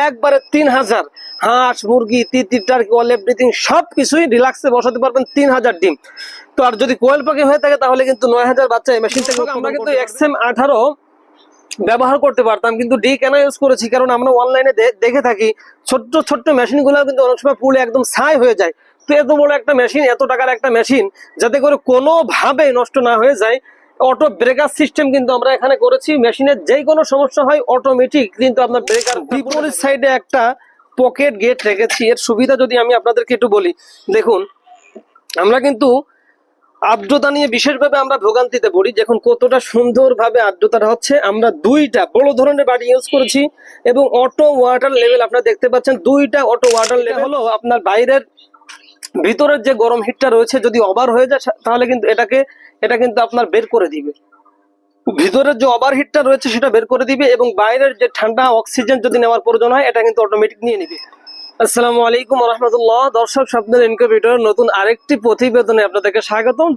একবারে 3000 হাঁস মুরগি তিতির টার্কি অল এভরিথিং সবকিছুই রিল্যাক্সে বসাতে পারবেন 3000 ডিম। তো আর যদি কোয়েল পাখি হয়ে থাকে তাহলে কিন্তু 9000 বাচ্চা এই মেশিন থেকে আমরা কিন্তু XM18 ব্যবহার করতে পারতাম, কিন্তু ডি কেন ইউজ করেছি কারণ আমরা অনলাইনে দেখে থাকি ছোট্ট ছোট্ট মেশিনগুলো কিন্তু অনেক সময় পুড়ে একদম ছাই হয়ে যায়। তো এত বড় একটা মেশিন, এত টাকার একটা মেশিন যাতে করে কোনোভাবে নষ্ট না হয়ে যায়, অটো ব্রেকার সিস্টেম কিন্তু আমরা এখানে করেছি। মেশিনের যেই কোনো সমস্যা হয় অটোমেটিক কিন্তু আপনার ব্রেকার। বিপরীত সাইডে একটা পকেট গেট রেখেছি। এর সুবিধা যদি আমি আপনাদেরকে একটু বলি, দেখুন আমরা কিন্তু আর্দ্রতা নিয়ে বিশেষভাবে আমরা ভোগান্তিতে পড়ি। দেখুন কতটা সুন্দরভাবে আর্দ্রতাটা হচ্ছে। আমরা দুইটা বড় ধরনের বাটি ইউজ করেছি এবং অটো ওয়াটার লেভেল আপনারা দেখতে পাচ্ছেন, দুইটা অটো ওয়াটার লেভেল হলো আপনার বাইরের ভিতরের যে গরম হিটটা রয়েছে যদি ওভার হয়ে যায় তাহলে কিন্তু এটা কিন্তু আপনার বের করে দিবে। ভিতরের যে ওভার হিটটা রয়েছে সেটা বের করে দিবে এবং বাইরের যে ঠান্ডা অক্সিজেন যদি নেওয়ার প্রয়োজন হয় এটা কিন্তু অটোমেটিক নিয়ে নিবে। আসসালামু আলাইকুম ওয়া রাহমাতুল্লাহ। দর্শক স্বপ্নের ইনকিউবেটর নতুন আরেকটি প্রতিবেদনে আপনাদেরকে স্বাগতম।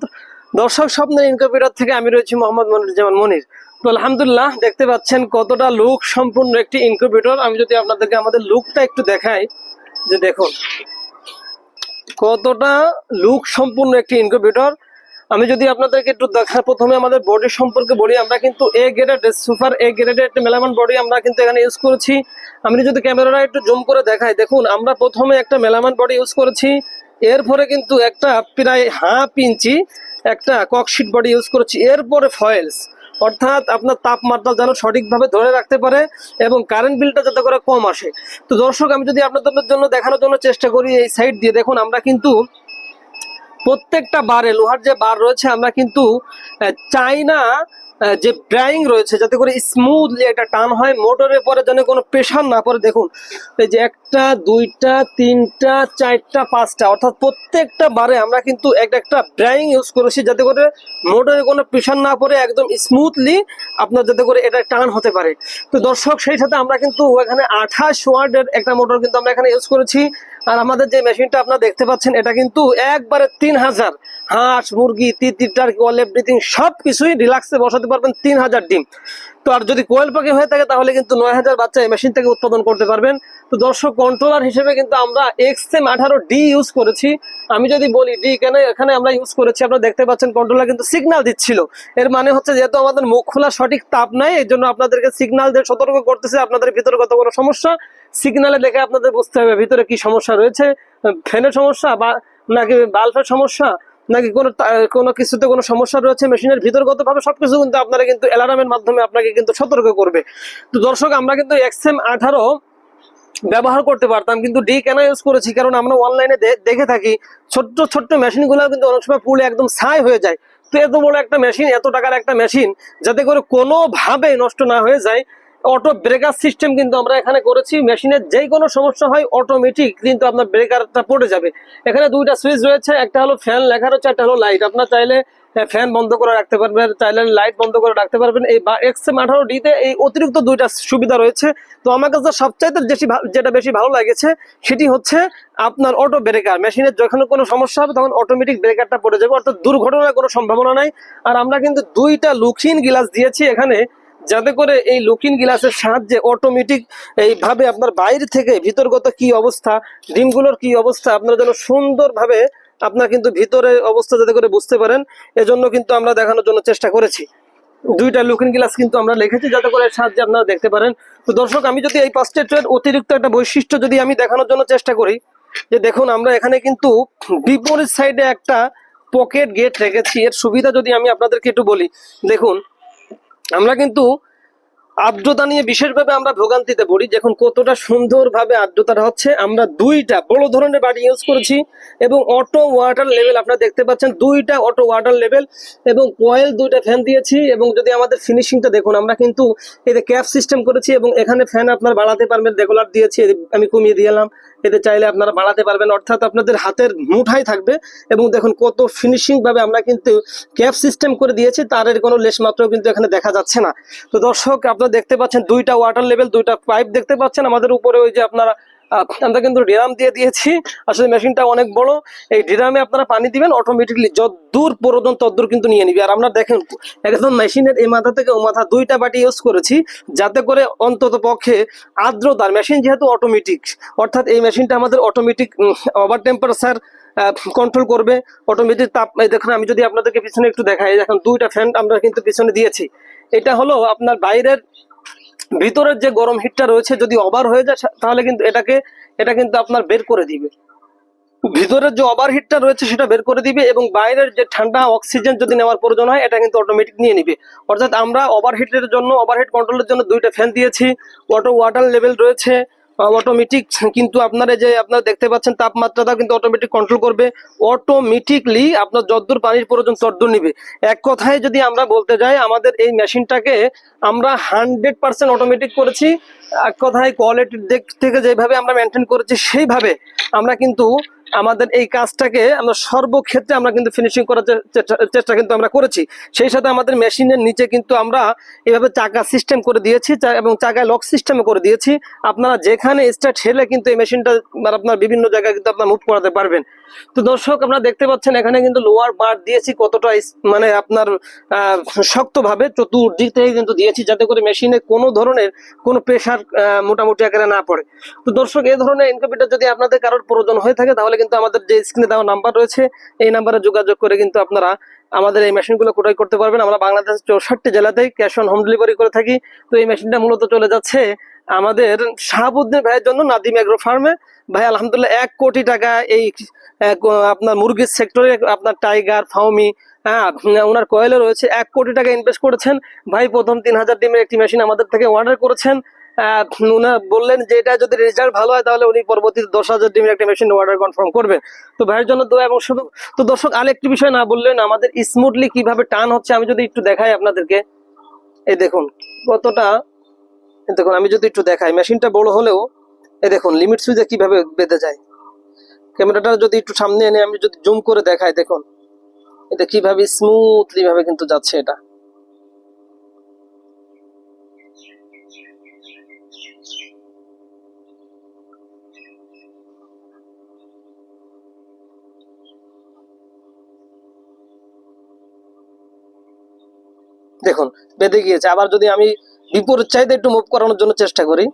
দর্শক স্বপ্নের ইনকিউবেটর থেকে আমি রয়েছি মোহাম্মদ মনিরুজ্জামান মনির। তো আলহামদুলিল্লাহ দেখতে পাচ্ছেন কতটা লুক সম্পূর্ণ একটি ইনকিউবেটর। আমি যদি আপনাদেরকে আমাদের লুকটা একটু দেখাই, যে দেখুন কতটা লুক সম্পূর্ণ একটি ইনকিউবেটর। আমি যদি আপনাদেরকে একটু দেখা, প্রথমে আমাদের বডি সম্পর্কে বলি। আমরা কিন্তু এ গ্রেডেড সুপার এ গ্রেডেড একটা মেলামান বডি আমরা কিন্তু এখানে ইউজ করেছি। আমি যদি ক্যামেরাটা একটু জুম করে দেখাই, দেখুন আমরা প্রথমে একটা মেলামান বডি ইউজ করেছি, এরপরে কিন্তু একটা প্রায় হাফ ইঞ্চি একটা ককশিট বডি ইউজ করেছি, এরপরে ফয়েলস, অর্থাৎ আপনার তাপমাত্রা যেন সঠিকভাবে ধরে রাখতে পারে এবং কারেন্ট বিলটা যাতে করে কম আসে। তো দর্শক আমি যদি আপনাদের জন্য দেখানোর জন্য চেষ্টা করি, এই সাইড দিয়ে দেখুন আমরা কিন্তু প্রত্যেকটা বারে লোহার যে বার রয়েছে আমরা কিন্তু চাইনা যে ড্রাইং রয়েছে যাতে করে স্মুথলি একটা টান হয়, মোটরের পরে যেন কোনো প্রেশার না পড়ে। দেখুন এই যে একটা দুইটা তিনটা চারটা পাঁচটা, অর্থাৎ প্রত্যেকটা বারে আমরা কিন্তু একটা ড্রাইং ইউজ করেছি যাতে করে মোটরে কোনো প্রেশার না পড়ে একদম স্মুথলি আপনার যাতে করে এটা টান হতে পারে। তো দর্শক সেই সাথে আমরা কিন্তু এখানে 28 ওয়াটের একটা মোটর কিন্তু আমরা এখানে ইউজ করেছি। আর আমাদের যে মেশিনটা আপনারা দেখতে পাচ্ছেন এটা কিন্তু একবারে 3000 হাঁস মুরগি তিতির টার্কি অল এভরিথিং সবকিছুই রিল্যাক্সে বসাতে পারবেন 3000 ডিম। তো আর যদি কোয়েল পাখি হয়ে থাকে তাহলে কিন্তু 9000 বাচ্চা এই মেশিন থেকে উৎপাদন করতে পারবেন। তো দর্শক কন্ট্রোলার হিসেবে কিন্তু আমরা XM18D ইউজ করেছি। আমি যদি বলি ডি কেন এখানে আমরা ইউজ করেছি, আপনারা দেখতে পাচ্ছেন কন্ট্রোলার কিন্তু সিগন্যাল দিচ্ছিল। এর মানে হচ্ছে যেহেতু আমাদের মুখ খোলা সঠিক তাপ নাই, এই জন্য আপনাদেরকে সিগন্যাল দিয়ে সতর্ক করতেছে আপনাদের ভিতরে কত কোনো সমস্যা। সিগন্যালে দেখে আপনাদের বুঝতে হবে ভিতরে কি সমস্যা রয়েছে, ফ্যানের সমস্যা বা নাকি বাল্বের সমস্যা নাকি কোনো কিছুতে কোনো সমস্যা রয়েছে মেশিনের ভিতরগতভাবে, সবকিছু কিন্তু আপনারা কিন্তু অ্যালার্মের মাধ্যমে আপনাকে কিন্তু সতর্ক করবে। তো দর্শক আমরা কিন্তু XM18 ব্যবহার করতে পারতাম, কিন্তু ডি কেন ইউজ করেছি কারণ আমরা অনলাইনে দেখে থাকি ছোট্ট ছোট্ট মেশিনগুলো কিন্তু অনেক সময় পুড়ে একদম ছাই হয়ে যায়। তো এত বড় একটা মেশিন, এত টাকার একটা মেশিন যাতে করে কোনোভাবে নষ্ট না হয়ে যায়, অটো ব্রেকার সিস্টেম কিন্তু আমরা এখানে করেছি। মেশিনের যেই কোনো সমস্যা হয় অটোমেটিক কিন্তু আপনার ব্রেকারটা পড়ে যাবে। এখানে দুইটা সুইচ রয়েছে, একটা হলো ফ্যান লেখা রয়েছে, একটা হলো লাইট। আপনার চাইলে ফ্যান বন্ধ করে রাখতে পারবেন, চাইলে লাইট বন্ধ করে রাখতে পারবেন। এই XM18D তে এই অতিরিক্ত দুইটা সুবিধা রয়েছে। তো আমার কাছে সবচাইতে যেটা বেশি ভালো লাগেছে সেটি হচ্ছে আপনার অটো ব্রেকার। মেশিনের যখন কোনো সমস্যা হবে তখন অটোমেটিক ব্রেকারটা পড়ে যাবে, অর্থাৎ দুর্ঘটনার কোনো সম্ভাবনা নাই। আর আমরা কিন্তু দুইটা লুকিং গ্লাস দিয়েছি এখানে যাতে করে এই লুকিং গ্লাসের সাহায্যে অটোমেটিক এইভাবে আপনার বাইরে থেকে ভিতরগত কি অবস্থা, ডিমগুলোর কি অবস্থা আপনারা যেন সুন্দরভাবে আপনার কিন্তু ভিতরে অবস্থা যাতে করে বুঝতে পারেন, এজন্য কিন্তু আমরা দেখানোর জন্য চেষ্টা করেছি। দুইটা লুকিং গ্লাস কিন্তু আমরা লিখেছি যাতে করে সাহায্যে আপনারা দেখতে পারেন। তো দর্শক আমি যদি এই পাঁচটার অতিরিক্ত একটা বৈশিষ্ট্য যদি আমি দেখানোর জন্য চেষ্টা করি, যে দেখুন আমরা এখানে কিন্তু বিপরীত সাইডে একটা পকেট গেট রেখেছি। এর সুবিধা যদি আমি আপনাদেরকে একটু বলি, দেখুন আমরা কিন্তু আর্দ্রতা নিয়ে বিশেষভাবে আমরা ভোগান্তিতে পড়ি। দেখুন কতটা সুন্দরভাবে আর্দ্রতাটা হচ্ছে। আমরা দুইটা বড় ধরনের বাটি ইউজ করেছি এবং অটো ওয়াটার লেভেল আপনারা দেখতে পাচ্ছেন, দুইটা অটো ওয়াটার লেভেল এবং কয়েল দুইটা ফ্যান দিয়েছি। এবং যদি আমাদের ফিনিশিংটা দেখুন, আমরা কিন্তু এতে ক্যাপ সিস্টেম করেছি এবং এখানে ফ্যান আপনারা বাড়াতে পারবেন, রেগুলার দিয়েছি, আমি কমিয়ে দিলাম, এতে চাইলে আপনারা বাড়াতে পারবেন, অর্থাৎ আপনাদের হাতের মুঠাই থাকবে। এবং দেখুন কত ফিনিশিং ভাবে আমরা কিন্তু ক্যাপ সিস্টেম করে দিয়েছি, তারের কোনো লেশ মাত্র কিন্তু এখানে দেখা যাচ্ছে না। তো দর্শক আপনারা দেখতে পাচ্ছেন দুইটা ওয়াটার লেভেল, দুইটা পাইপ দেখতে পাচ্ছেন। আমাদের উপরে ওই যে আপনারা আমরা কিন্তু ড্রাম দিয়ে দিয়েছি। আসলে মেশিনটা অনেক বড়, এই ড্রামে আপনারা পানি দিবেন, অটোমেটিকলি যতদূর প্রয়োজন ততদূর কিন্তু নিয়ে নিবে। আর আমরা দেখেন একদম মেশিনের এই মাথা থেকে ও মাথা দুইটা বাটি ইউজ করেছি, যাতে করে অন্তত পক্ষে আর্দ্রতার, মেশিন যেহেতু অটোমেটিক, অর্থাৎ এই মেশিনটা আমাদের অটোমেটিক ওভার টেম্পারেচার কন্ট্রোল করবে, অটোমেটিক তাপ। দেখুন আমি যদি আপনাদেরকে পিছনে একটু দেখাই, দেখুন দুইটা ফ্যান আমরা কিন্তু পিছনে দিয়েছি। এটা হলো আপনার বাইরের, ভিতরের যে গরম হিটটা রয়েছে যদি ওভার হয়ে যায় তাহলে কিন্তু এটা কিন্তু আপনার বের করে দিবে, ভিতরের যে ওভার হিটটা রয়েছে সেটা বের করে দিবে, এবং বাইরের যে ঠান্ডা অক্সিজেন যদি নেওয়ার প্রয়োজন হয় এটা কিন্তু অটোমেটিক নিয়ে নিবে। অর্থাৎ আমরা ওভারহিটের জন্য, ওভারহিট কন্ট্রোলের জন্য দুইটা ফ্যান দিয়েছি, অটো ওয়াটার লেভেল রয়েছে, অটোমেটিক। কিন্তু আপনারা যে আপনারা দেখতে পাচ্ছেন তাপমাত্রাটা কিন্তু অটোমেটিক কন্ট্রোল করবে, অটোমেটিকলি আপনার যতদূর পানির প্রয়োজন ততদূর নিবে। এক কথায় যদি আমরা বলতে যাই, আমাদের এই মেশিনটাকে আমরা 100% অটোমেটিক করেছি। এক কথায় কোয়ালিটির দিক থেকে যেভাবে আমরা মেনটেন করেছি সেইভাবে আমরা কিন্তু আমাদের এই কাজটাকে আমরা সর্বক্ষেত্রে আমরা কিন্তু ফিনিশিং করার চেষ্টা কিন্তু আমরা করেছি। সেই সাথে আমাদের মেশিনের নিচে কিন্তু আমরা এভাবে চাকা সিস্টেম করে দিয়েছি এবং চাকায় লক সিস্টেম করে দিয়েছি। আপনারা যেখানে স্টার্ট হেলে কিন্তু এই মেশিনটা আপনার বিভিন্ন জায়গায় কিন্তু আপনার মুভ করাতে পারবেন। তো দর্শক আপনারা দেখতে পাচ্ছেন এখানে কিন্তু লোয়ার বার দিয়েছি কতটা, মানে আপনার শক্তভাবে চতুর্দিক থেকে কিন্তু দিয়েছি, যাতে করে মেশিনে কোনো ধরনের কোনো প্রেশার মোটামুটি আকারে না পড়ে। তো দর্শক এই ধরনের ইনকিউবেটর যদি আপনাদের কারোর প্রয়োজন হয়ে থাকে তাহলে কিন্তু আমাদের যে স্ক্রিনে দেওয়া নাম্বার রয়েছে এই নাম্বারে যোগাযোগ করে কিন্তু আপনারা আমাদের এই মেশিনগুলো ক্রয় করতে পারবেন। আমরা বাংলাদেশের 64 জেলাতেই ক্যাশ অন হোম ডেলিভারি করে থাকি। তো এই মেশিনটা মূলত চলে যাচ্ছে আমাদের শাহাবুদ্দিন ভাইয়ের জন্য, নাদিম এগ্রো ফার্মে। ভাই আলহামদুলিল্লাহ 1 কোটি টাকা এই আপনার মুরগির সেক্টরে, আপনার টাইগার, ফাউমি, হ্যাঁ ওনার কয়েলে রয়েছে 1 কোটি টাকা ইনভেস্ট করেছেন। ভাই প্রথম 3000 ডিমের একটি মেশিন আমাদের থেকে অর্ডার করেছেন। উনার বললেন যে এটা যদি রেজাল্ট ভালো হয় তাহলে উনি পরবর্তীতে 10,000 ডিমের একটা মেশিন অর্ডার কনফার্ম করবেন। তো ভাইয়ের জন্য দোয়া এবং শুধু। তো দর্শক আরেকটি বিষয় না বললেন, আমাদের স্মুথলি কিভাবে টান হচ্ছে আমি যদি একটু দেখাই আপনাদেরকে, এই দেখুন কতটা, দেখুন আমি যদি একটু দেখাই, মেশিনটা বড় হলেও এই দেখুন লিমিট সুইচে কিভাবে বেঁধে যায়। ক্যামেরাটা যদি একটু সামনে এনে আমি যদি জুম করে দেখাই, দেখুন এটা কিভাবে স্মুথলি ভাবে কিন্তু যাচ্ছে এটা। দেখুন বেঁধে গিয়েছে। আবার যদি আমি বিপরীত চাইতে একটু মুভ করানোর জন্য চেষ্টা করি,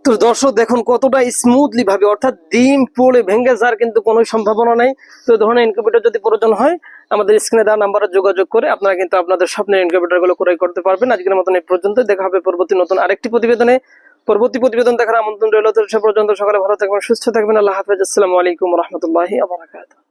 তো দর্শক দেখুন কতটা স্মুথলি ভাবে, অর্থাৎ ডিম পড়ে ভেঙে যাওয়ার কিন্তু কোনো সম্ভাবনা নেই। তো এই ধরনের ইনকিউবেটর যদি প্রয়োজন হয় আমাদের স্ক্রিনে দেওয়া নাম্বারে যোগাযোগ করে আপনারা কিন্তু আপনাদের স্বপ্নের ইনকিউবেটর গুলো ক্রয় করতে পারবেন। আজকের মতন এই পর্যন্ত, দেখা হবে পরবর্তী নতুন আরেকটি প্রতিবেদনে। পরবর্তী প্রতিবেদন দেখার আমন্ত্রণ রইল। সে পর্যন্ত সকালে ভালো থাকবেন, সুস্থ থাকবেন। আল্লাহ হাফেজ। আসসালামু আলাইকুম ওয়া রাহমাতুল্লাহি ওয়া বারাকাতুহু।